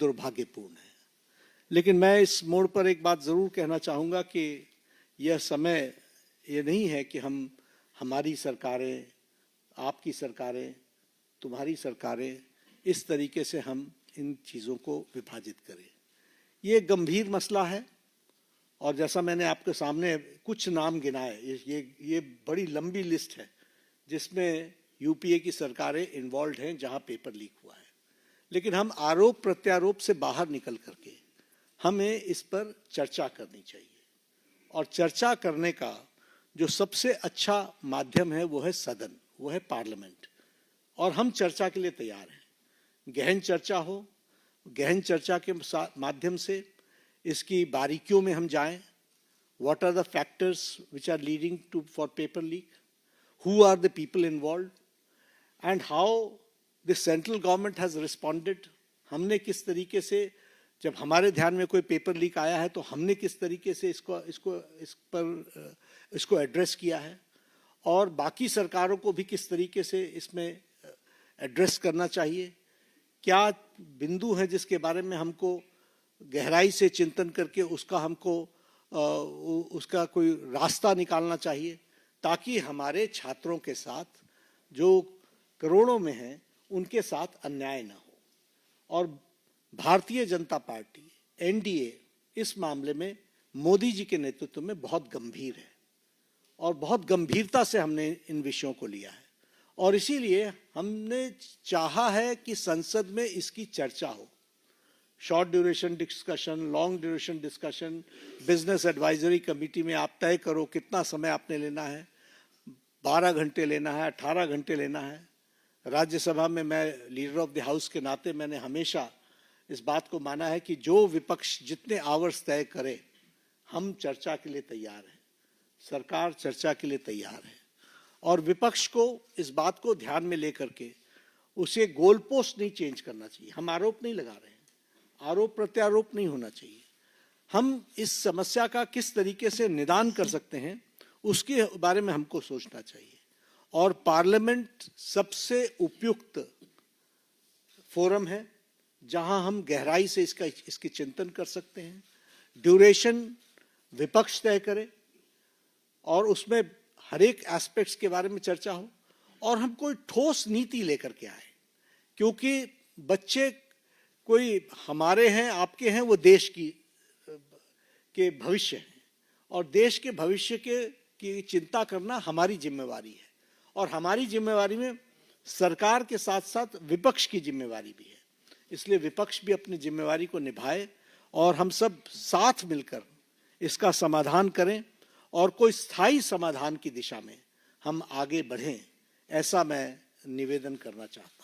दुर्भाग्यपूर्ण है। लेकिन मैं इस मोड़ पर एक बात ज़रूर कहना चाहूँगा कि यह समय ये नहीं है कि हम हमारी सरकारें, आपकी सरकारें, तुम्हारी सरकारें, इस तरीके से हम इन चीज़ों को विभाजित करें। ये गंभीर मसला है और जैसा मैंने आपके सामने कुछ नाम गिनाए, ये बड़ी लंबी लिस्ट है जिसमें यूपीए की सरकारें इन्वॉल्व हैं जहां पेपर लीक हुआ है। लेकिन हम आरोप प्रत्यारोप से बाहर निकल करके हमें इस पर चर्चा करनी चाहिए और चर्चा करने का जो सबसे अच्छा माध्यम है वो है सदन, वो है पार्लियामेंट। और हम चर्चा के लिए तैयार हैं। गहन चर्चा हो, गहन चर्चा के माध्यम से इसकी बारीकियों में हम जाएं। What are the factors which are leading to for paper leak, who are the people involve and how the central government has responded. हमने किस तरीके से, जब हमारे ध्यान में कोई पेपर लीक आया है तो हमने किस तरीके से इसको एड्रेस किया है और बाकी सरकारों को भी किस तरीके से इसमें एड्रेस करना चाहिए। क्या बिंदु हैं जिसके बारे में हमको गहराई से चिंतन करके उसका कोई रास्ता निकालना चाहिए ताकि हमारे छात्रों के साथ जो करोड़ों में हैं उनके साथ अन्याय न हो। और भारतीय जनता पार्टी, एनडीए, इस मामले में मोदी जी के नेतृत्व में बहुत गंभीर है और बहुत गंभीरता से हमने इन विषयों को लिया है और इसीलिए हमने चाहा है कि संसद में इसकी चर्चा हो। Short duration discussion, long duration discussion, business advisory committee में आप तय करो कितना समय आपने लेना है, 12 घंटे लेना है, 18 घंटे लेना है। राज्यसभा में मैं लीडर ऑफ द हाउस के नाते मैंने हमेशा इस बात को माना है कि जो विपक्ष जितने आवर्स तय करे हम चर्चा के लिए तैयार हैं, सरकार चर्चा के लिए तैयार है और विपक्ष को इस बात को ध्यान में लेकर के उसे गोल पोस्ट नहीं चेंज करना चाहिए। हम आरोप नहीं लगा रहे हैं, आरोप प्रत्यारोप नहीं होना चाहिए। हम इस समस्या का किस तरीके से निदान कर सकते हैं उसके बारे में हमको सोचना चाहिए और पार्लियामेंट सबसे उपयुक्त फोरम है जहां हम गहराई से इसकी चिंतन कर सकते हैं। ड्यूरेशन विपक्ष तय करे और उसमें हर एक एस्पेक्ट्स के बारे में चर्चा हो और हम कोई ठोस नीति लेकर के आए, क्योंकि बच्चे कोई हमारे हैं, आपके हैं, वो देश के भविष्य हैं और देश के भविष्य की चिंता करना हमारी जिम्मेवारी है और हमारी जिम्मेवारी में सरकार के साथ साथ विपक्ष की जिम्मेवारी भी है। इसलिए विपक्ष भी अपनी जिम्मेवारी को निभाए और हम सब साथ मिलकर इसका समाधान करें और कोई स्थायी समाधान की दिशा में हम आगे बढ़ें, ऐसा मैं निवेदन करना चाहता हूं।